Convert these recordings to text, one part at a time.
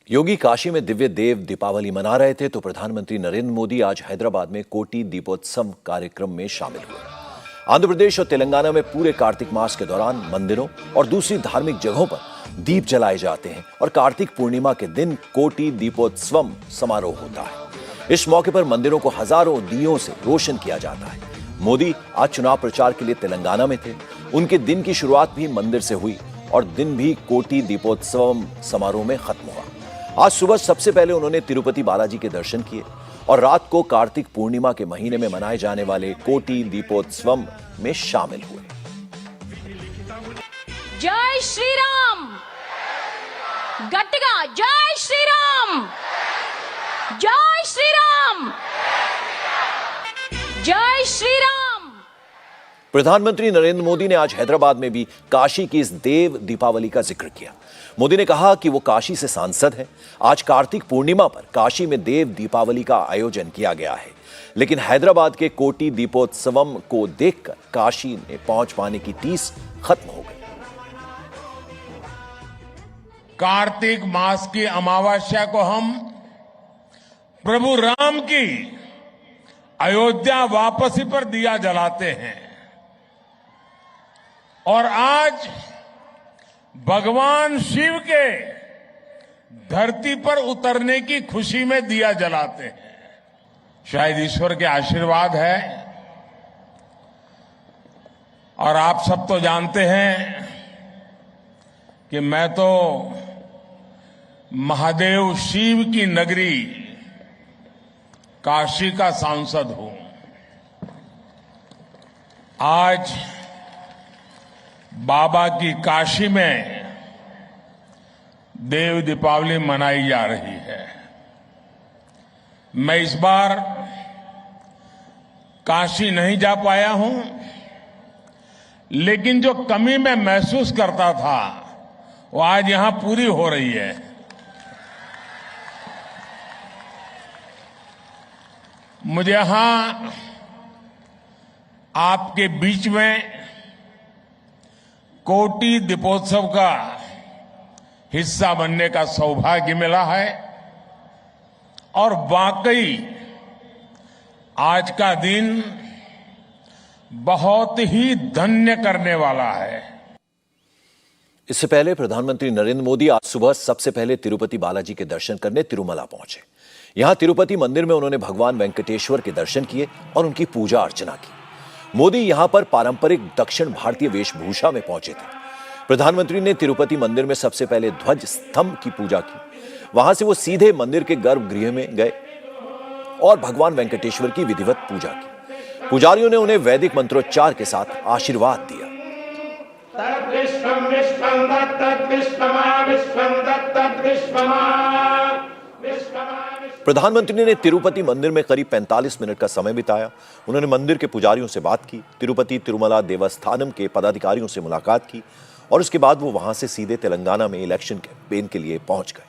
योगी काशी में दिव्य देव दीपावली मना रहे थे तो प्रधानमंत्री नरेंद्र मोदी आज हैदराबाद में कोटी दीपोत्सव कार्यक्रम में शामिल हुए। आंध्र प्रदेश और तेलंगाना में पूरे कार्तिक मास के दौरान मंदिरों और दूसरी धार्मिक जगहों पर दीप जलाए जाते हैं और कार्तिक पूर्णिमा के दिन कोटी दीपोत्सव समारोह होता है। इस मौके पर मंदिरों को हजारों दियों से रोशन किया जाता है। मोदी आज चुनाव प्रचार के लिए तेलंगाना में थे। उनके दिन की शुरुआत भी मंदिर से हुई और दिन भी कोटी दीपोत्सव समारोह में खत्म हुआ। आज सुबह सबसे पहले उन्होंने तिरुपति बालाजी के दर्शन किए और रात को कार्तिक पूर्णिमा के महीने में मनाए जाने वाले कोटी दीपोत्सव में शामिल हुए। जय श्री राम, गट्टिगा जय श्री राम, जय श्री राम, जय श्री राम। प्रधानमंत्री नरेंद्र मोदी ने आज हैदराबाद में भी काशी की इस देव दीपावली का जिक्र किया। मोदी ने कहा कि वो काशी से सांसद हैं। आज कार्तिक पूर्णिमा पर काशी में देव दीपावली का आयोजन किया गया है, लेकिन हैदराबाद के कोटी दीपोत्सव को देखकर काशी में पहुंच पाने की टीस खत्म हो गई। कार्तिक मास की अमावस्या को हम प्रभु राम की अयोध्या वापसी पर दिया जलाते हैं और आज भगवान शिव के धरती पर उतरने की खुशी में दिया जलाते हैं। शायद ईश्वर के आशीर्वाद है और आप सब तो जानते हैं कि मैं तो महादेव शिव की नगरी काशी का सांसद हूं। आज बाबा की काशी में देव दीपावली मनाई जा रही है। मैं इस बार काशी नहीं जा पाया हूं, लेकिन जो कमी मैं महसूस करता था वो आज यहां पूरी हो रही है। मुझे यहां आपके बीच में कोटी दीपोत्सव का हिस्सा बनने का सौभाग्य मिला है और वाकई आज का दिन बहुत ही धन्य करने वाला है। इससे पहले प्रधानमंत्री नरेंद्र मोदी आज सुबह सबसे पहले तिरुपति बालाजी के दर्शन करने तिरुमला पहुंचे। यहां तिरुपति मंदिर में उन्होंने भगवान वेंकटेश्वर के दर्शन किए और उनकी पूजा अर्चना की। मोदी यहां पर पारंपरिक दक्षिण भारतीय वेशभूषा में पहुंचे थे। प्रधानमंत्री ने तिरुपति मंदिर में सबसे पहले ध्वज स्तंभ की पूजा की। वहां से वो सीधे मंदिर के गर्भगृह में गए और भगवान वेंकटेश्वर की विधिवत पूजा की। पुजारियों ने उन्हें वैदिक मंत्रोच्चार के साथ आशीर्वाद दिया। प्रधानमंत्री ने तिरुपति मंदिर में करीब 45 मिनट का समय बिताया। उन्होंने मंदिर के पुजारियों से बात की, तिरुपति तिरुमला देवस्थानम के पदाधिकारियों से मुलाकात की और उसके बाद वो वहां से सीधे तेलंगाना में इलेक्शन कैंपेन के लिए पहुंच गए।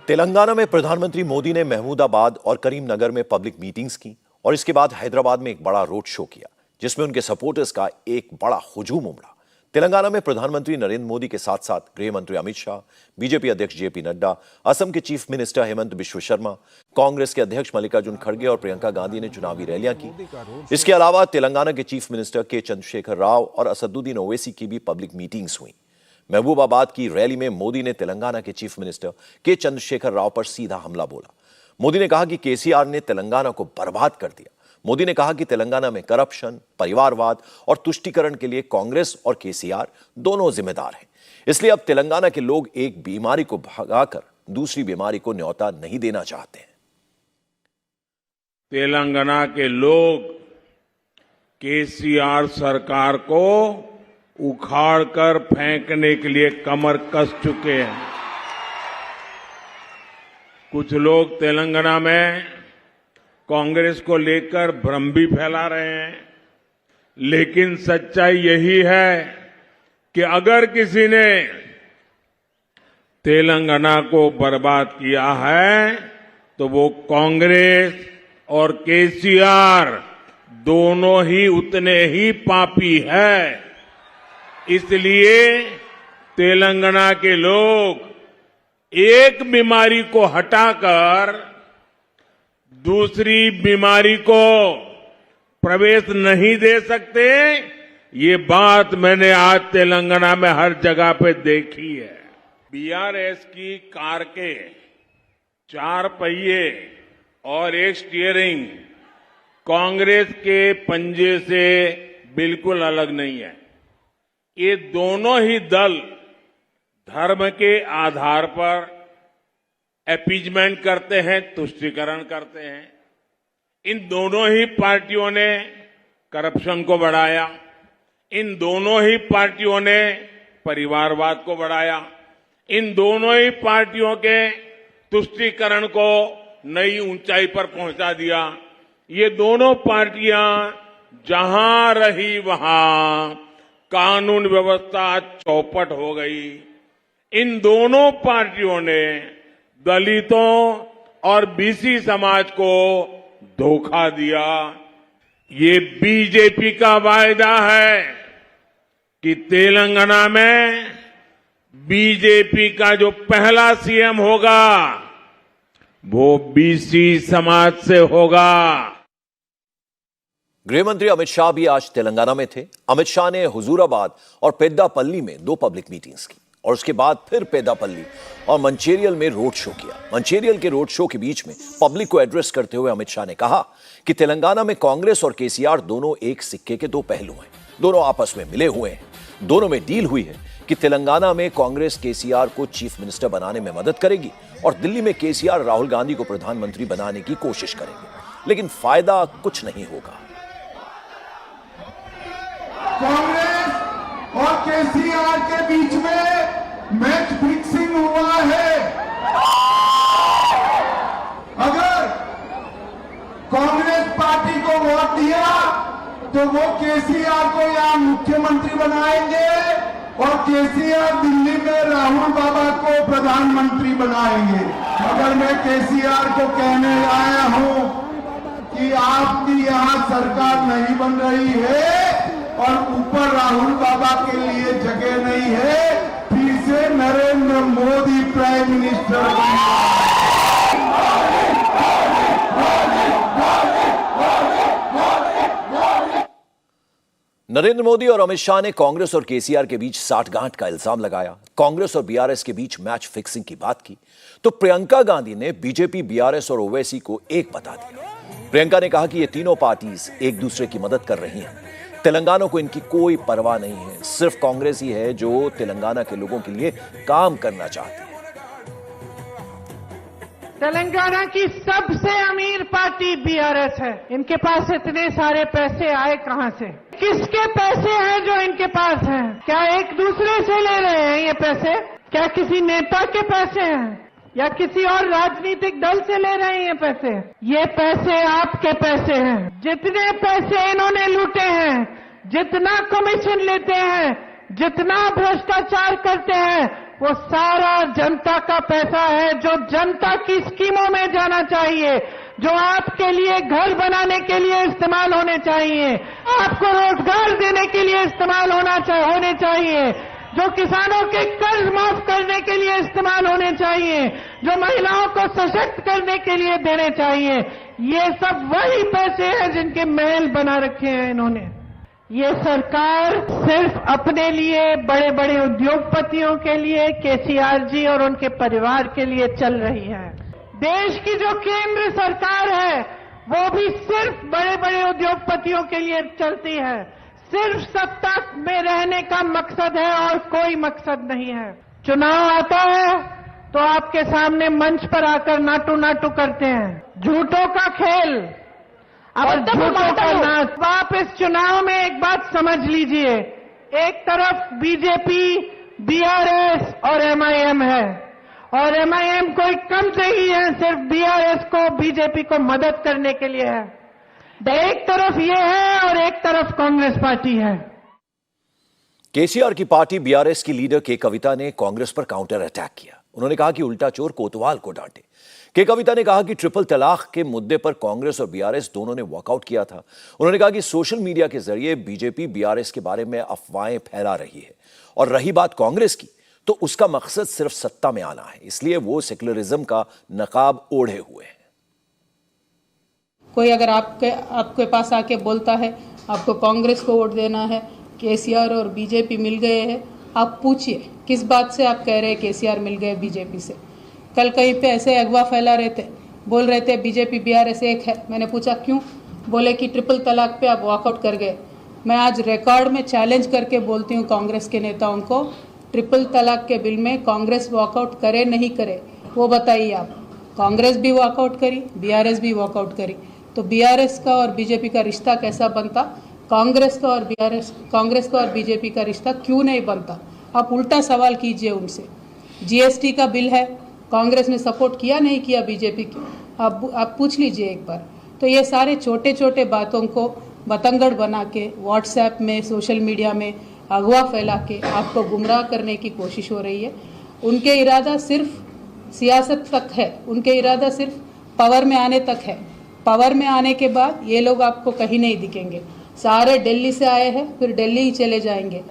तेलंगाना में प्रधानमंत्री मोदी ने महमूदाबाद और करीमनगर में पब्लिक मीटिंग्स की और इसके बाद हैदराबाद में एक बड़ा रोड शो किया, जिसमें उनके सपोर्टर्स का एक बड़ा हुजूम उमड़ा। तेलंगाना में प्रधानमंत्री नरेंद्र मोदी के साथ साथ गृह मंत्री अमित शाह, बीजेपी अध्यक्ष जेपी नड्डा, असम के चीफ मिनिस्टर हेमंत बिश्व शर्मा, कांग्रेस के अध्यक्ष मल्लिकार्जुन खड़गे और प्रियंका गांधी ने चुनावी रैलियां की। इसके अलावा तेलंगाना के चीफ मिनिस्टर के चंद्रशेखर राव और असदुद्दीन ओवैसी की भी पब्लिक मीटिंग्स हुई। महबूबाबाद की रैली में मोदी ने तेलंगाना के चीफ मिनिस्टर के चंद्रशेखर राव पर सीधा हमला बोला। मोदी ने कहा कि केसीआर ने तेलंगाना को बर्बाद कर दिया। मोदी ने कहा कि तेलंगाना में करप्शन, परिवारवाद और तुष्टीकरण के लिए कांग्रेस और केसीआर दोनों जिम्मेदार हैं। इसलिए अब तेलंगाना के लोग एक बीमारी को भगाकर दूसरी बीमारी को न्योता नहीं देना चाहते हैं। तेलंगाना के लोग केसीआर सरकार को उखाड़कर फेंकने के लिए कमर कस चुके हैं। कुछ लोग तेलंगाना में कांग्रेस को लेकर भ्रम भी फैला रहे हैं, लेकिन सच्चाई यही है कि अगर किसी ने तेलंगाना को बर्बाद किया है तो वो कांग्रेस और केसीआर दोनों ही उतने ही पापी है। इसलिए तेलंगाना के लोग एक बीमारी को हटाकर दूसरी बीमारी को प्रवेश नहीं दे सकते। ये बात मैंने आज तेलंगाना में हर जगह पे देखी है। बीआरएस की कार के 4 पहिए और एक स्टीयरिंग कांग्रेस के पंजे से बिल्कुल अलग नहीं है। ये दोनों ही दल धर्म के आधार पर अपीजमेंट करते हैं, तुष्टीकरण करते हैं। इन दोनों ही पार्टियों ने करप्शन को बढ़ाया, इन दोनों ही पार्टियों ने परिवारवाद को बढ़ाया, इन दोनों ही पार्टियों के तुष्टीकरण को नई ऊंचाई पर पहुंचा दिया। ये दोनों पार्टियां जहां रही वहां कानून व्यवस्था चौपट हो गई। इन दोनों पार्टियों ने दलितों और बीसी समाज को धोखा दिया। ये बीजेपी का वायदा है कि तेलंगाना में बीजेपी का जो पहला सीएम होगा वो बीसी समाज से होगा। गृह मंत्री अमित शाह भी आज तेलंगाना में थे। अमित शाह ने हुजूराबाद और पेद्दापल्ली में 2 पब्लिक मीटिंग्स की और उसके बाद फिर पेद्दापल्ली और मंचेरियल में रोड शो किया। मंचेरियल के रोड शो के बीच में पब्लिक को एड्रेस करते हुए अमित शाह ने कहा कि तेलंगाना में कांग्रेस और केसीआर दोनों एक सिक्के के 2 पहलू हैं। दोनों आपस में मिले हुए हैं। दोनों में डील हुई है कि तेलंगाना में कांग्रेस केसीआर को चीफ मिनिस्टर बनाने में मदद करेगी और दिल्ली में केसीआर राहुल गांधी को प्रधानमंत्री बनाने की कोशिश करेंगे, लेकिन फायदा कुछ नहीं होगा। कांग्रेस और केसीआर के बीच में मैच फिक्सिंग हुआ है। अगर कांग्रेस पार्टी को वोट दिया तो वो केसीआर को यहां मुख्यमंत्री बनाएंगे और केसीआर दिल्ली में राहुल बाबा को प्रधानमंत्री बनाएंगे। मगर मैं केसीआर को कहने आया हूं कि आपकी यहां सरकार नहीं बन रही है और ऊपर राहुल बाबा के लिए जगह नहीं है। फिर से नरेंद्र मोदी प्राइम मिनिस्टर बनेगा। नरेंद्र मोदी और अमित शाह ने कांग्रेस और केसीआर के बीच साठगांठ का इल्जाम लगाया, कांग्रेस और बीआरएस के बीच मैच फिक्सिंग की बात की, तो प्रियंका गांधी ने बीजेपी, बीआरएस और ओवैसी को एक बता दिया। प्रियंका ने कहा कि ये तीनों पार्टीज एक दूसरे की मदद कर रही हैं। तेलंगाना को इनकी कोई परवाह नहीं है, सिर्फ कांग्रेस ही है जो तेलंगाना के लोगों के लिए काम करना चाहती है। तेलंगाना की सबसे अमीर पार्टी बीआरएस है। इनके पास इतने सारे पैसे आए कहां से? किसके पैसे हैं जो इनके पास हैं? क्या एक दूसरे से ले रहे हैं ये पैसे? क्या किसी नेता के पैसे हैं या किसी और राजनीतिक दल से ले रहे हैं ये पैसे? ये पैसे आपके पैसे हैं। जितने पैसे इन्होंने लूटे हैं, जितना कमीशन लेते हैं, जितना भ्रष्टाचार करते हैं, वो सारा जनता का पैसा है जो जनता की स्कीमों में जाना चाहिए, जो आपके लिए घर बनाने के लिए इस्तेमाल होने चाहिए, आपको रोजगार देने के लिए इस्तेमाल होने चाहिए, जो किसानों के कर्ज माफ करने के लिए इस्तेमाल होने चाहिए, जो महिलाओं को सशक्त करने के लिए देने चाहिए। ये सब वही पैसे हैं जिनके महल बना रखे हैं इन्होंने। ये सरकार सिर्फ अपने लिए, बड़े बड़े उद्योगपतियों के लिए, केसीआर जी और उनके परिवार के लिए चल रही है। देश की जो केंद्र सरकार है वो भी सिर्फ बड़े बड़े उद्योगपतियों के लिए चलती है। सिर्फ सत्ता में रहने का मकसद है और कोई मकसद नहीं है। चुनाव आता है तो आपके सामने मंच पर आकर नाटू नाटू करते हैं, झूठों का खेल, अब झूठों का नाच। आप इस चुनाव में एक बात समझ लीजिए, एक तरफ बीजेपी, बीआरएस और एमआईएम है, और एमआईएम कोई कम नहीं है, सिर्फ बीआरएस को, बीजेपी को मदद करने के लिए है। एक तरफ ये है और एक तरफ कांग्रेस पार्टी है। केसीआर की पार्टी बीआरएस की लीडर के कविता ने कांग्रेस पर काउंटर अटैक किया। उन्होंने कहा कि उल्टा चोर कोतवाल को डांटे। के कविता ने कहा कि ट्रिपल तलाक के मुद्दे पर कांग्रेस और बीआरएस दोनों ने वॉकआउट किया था। उन्होंने कहा कि सोशल मीडिया के जरिए बीजेपी बीआरएस के बारे में अफवाहें फैला रही है, और रही बात कांग्रेस की, तो उसका मकसद सिर्फ सत्ता में आना है, इसलिए वो सेक्युलरिज्म का नकाब ओढ़े हुए हैं। कोई अगर आपके पास आके बोलता है आपको कांग्रेस को वोट देना है, केसीआर और बीजेपी मिल गए हैं, आप पूछिए किस बात से आप कह रहे हैं केसीआर मिल गए बीजेपी से। कल कहीं पे ऐसे अगवा फैला रहे थे, बोल रहे थे बीजेपी बीआरएस एक है। मैंने पूछा क्यों, बोले कि ट्रिपल तलाक पे आप वॉकआउट कर गए। मैं आज रिकॉर्ड में चैलेंज करके बोलती हूँ कांग्रेस के नेताओं को, ट्रिपल तलाक के बिल में कांग्रेस वॉकआउट करे नहीं करे वो बताइए आप। कांग्रेस भी वॉकआउट करी, बीआरएस भी वॉकआउट करी, तो बीआरएस का और बीजेपी का रिश्ता कैसा बनता, कांग्रेस का और बीजेपी का रिश्ता क्यों नहीं बनता। आप उल्टा सवाल कीजिए उनसे। जीएसटी का बिल है, कांग्रेस ने सपोर्ट किया नहीं किया बीजेपी की, आप पूछ लीजिए एक बार। तो ये सारे छोटे छोटे बातों को बतंगड़ बना के व्हाट्सएप में, सोशल मीडिया में अगवा फैला के आपको गुमराह करने की कोशिश हो रही है। उनके इरादा सिर्फ सियासत तक है, उनके इरादा सिर्फ पावर में आने तक है। पावर में आने के बाद ये लोग आपको कहीं नहीं दिखेंगे। सारे दिल्ली से आए हैं, फिर दिल्ली ही चले जाएंगे।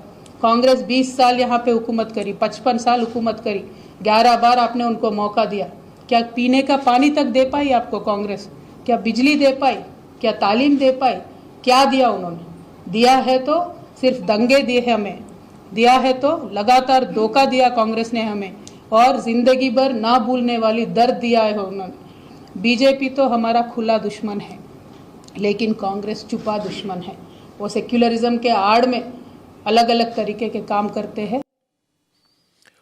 कांग्रेस 20 साल यहाँ पे हुकूमत करी, 55 साल हुकूमत करी, 11 बार आपने उनको मौका दिया। क्या पीने का पानी तक दे पाई आपको कांग्रेस? क्या बिजली दे पाई? क्या तालीम दे पाई? क्या दिया उन्होंने? दिया है तो सिर्फ दंगे दिए हमें, दिया है तो लगातार धोखा दिया कांग्रेस ने हमें, और जिंदगी भर ना भूलने वाली दर्द दिया है उन्होंने। बीजेपी तो हमारा खुला दुश्मन है, लेकिन कांग्रेस छुपा दुश्मन है। वो सेक्युलरिज्म के आड़ में अलग अलग तरीके के काम करते हैं।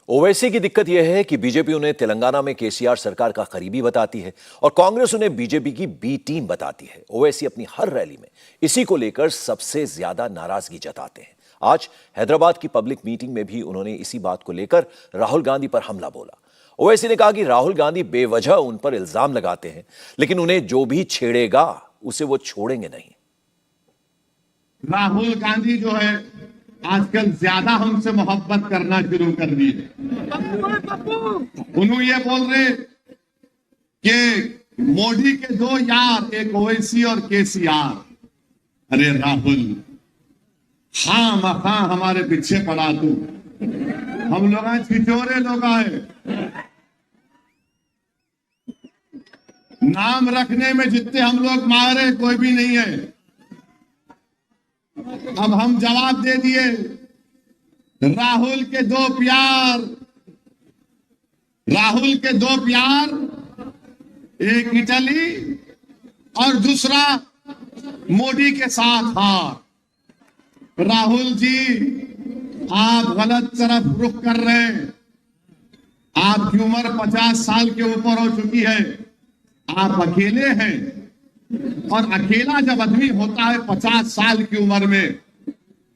ओवैसी की दिक्कत यह है कि बीजेपी उन्हें तेलंगाना में केसीआर सरकार का करीबी बताती है और कांग्रेस उन्हें बीजेपी की बी टीम बताती है। ओवैसी अपनी हर रैली में इसी को लेकर सबसे ज्यादा नाराजगी जताते हैं। आज हैदराबाद की पब्लिक मीटिंग में भी उन्होंने इसी बात को लेकर राहुल गांधी पर हमला बोला। ओवैसी ने कहा कि राहुल गांधी बेवजह उन पर इल्जाम लगाते हैं, लेकिन उन्हें जो भी छेड़ेगा उसे वो छोड़ेंगे नहीं। राहुल गांधी जो है आजकल ज्यादा हमसे मोहब्बत करना शुरू कर दी है। उन्होंने ये बोल रहे कि मोदी के दो यार, एक ओवैसी और केसीआर। अरे राहुल, हाँ हमारे पीछे पड़ा तू। हम लोग छिचोरे लोग आए, नाम रखने में जितने हम लोग मारे कोई भी नहीं है। अब हम जवाब दे दिए। राहुल के दो प्यार, एक इटली और दूसरा मोदी के साथ हार। राहुल जी, आप गलत तरफ रुख कर रहे हैं। आपकी उम्र 50 साल के ऊपर हो चुकी है, आप अकेले हैं, और अकेला जब आदमी होता है 50 साल की उम्र में,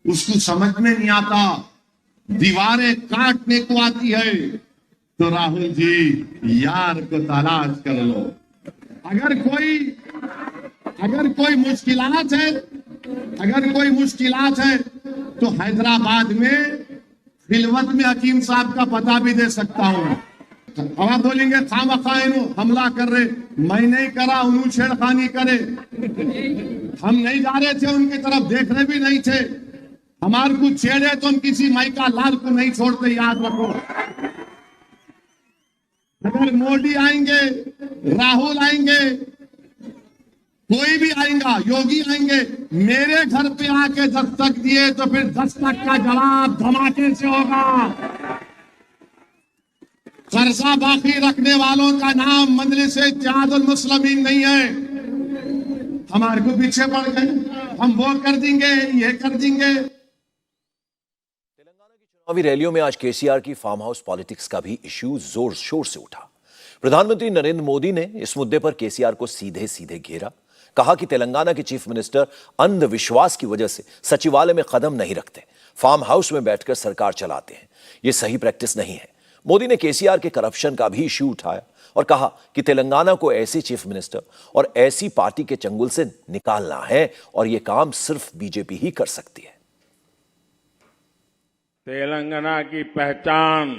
उसको समझ में नहीं आता, दीवारें काटने को आती है। तो राहुल जी, यार को तलाश कर लो। अगर कोई मुश्किलात है तो हैदराबाद में खिलवत में हकीम साहब का पता भी दे सकता हूं। अब आप बोलेंगे खामखा हमला कर रहे, मैं नहीं करा, उन्होंने छेड़खानी करे। हम नहीं जा रहे थे उनकी तरफ, देख रहे भी नहीं थे। हमारे को छेड़े तो हम किसी माइका लाल को नहीं छोड़ते, याद रखो। अगर मोदी आएंगे, राहुल आएंगे, कोई भी आएगा, योगी आएंगे, मेरे घर पे आके दस्तक दिए तो फिर दस्तक का जवाब धमाके से होगा। कर्जा बाकी रखने वालों का नाम मजलिस इत्तेहादुल मुस्लिमीन नहीं है। हमारे को पीछे पड़ गए, हम वो कर देंगे, ये कर देंगे। तेलंगाना की चुनावी रैलियों में आज केसीआर की फार्म हाउस पॉलिटिक्स का भी इश्यू जोर शोर से उठा। प्रधानमंत्री नरेंद्र मोदी ने इस मुद्दे पर केसीआर को सीधे सीधे घेरा। कहा कि तेलंगाना के चीफ मिनिस्टर अंधविश्वास की वजह से सचिवालय में कदम नहीं रखते, फार्म हाउस में बैठकर सरकार चलाते हैं। यह सही प्रैक्टिस नहीं है। मोदी ने केसीआर के करप्शन का भी इश्यू उठाया और कहा कि तेलंगाना को ऐसे चीफ मिनिस्टर और ऐसी पार्टी के चंगुल से निकालना है और यह काम सिर्फ बीजेपी ही कर सकती है। तेलंगाना की पहचान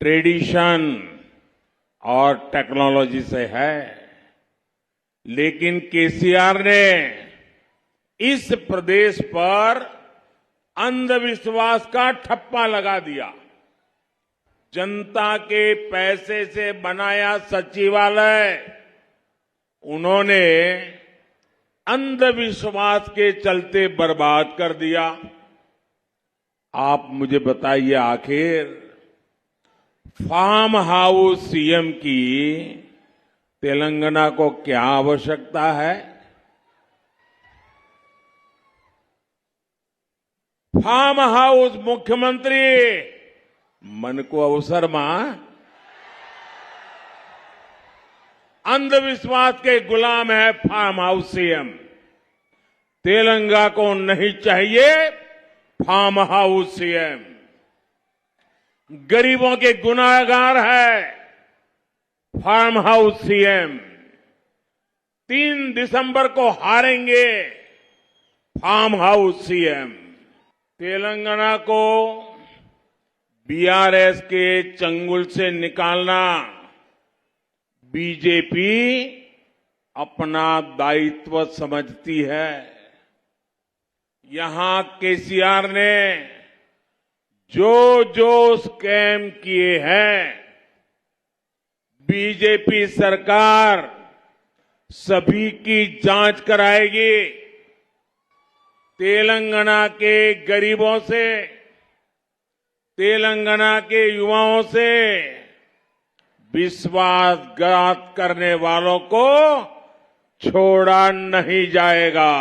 ट्रेडिशन और टेक्नोलॉजी से है, लेकिन केसीआर ने इस प्रदेश पर अंधविश्वास का ठप्पा लगा दिया। जनता के पैसे से बनाया सचिवालय उन्होंने अंधविश्वास के चलते बर्बाद कर दिया। आप मुझे बताइए, आखिर फार्म हाउस सीएम की तेलंगाना को क्या आवश्यकता है? फार्म हाउस मुख्यमंत्री मन को अवसर मां, अंधविश्वास के गुलाम है फार्म हाउस सीएम। तेलंगाना को नहीं चाहिए फार्म हाउस सीएम। गरीबों के गुनाहगार है फार्म हाउस सीएम। 3 दिसंबर को हारेंगे फार्म हाउस सीएम। तेलंगाना को बीआरएस के चंगुल से निकालना बीजेपी अपना दायित्व समझती है। यहां केसीआर ने जो जो स्कैम किए हैं, बीजेपी सरकार सभी की जांच कराएगी। तेलंगाना के गरीबों से, तेलंगाना के युवाओं से विश्वासघात करने वालों को छोड़ा नहीं जाएगा।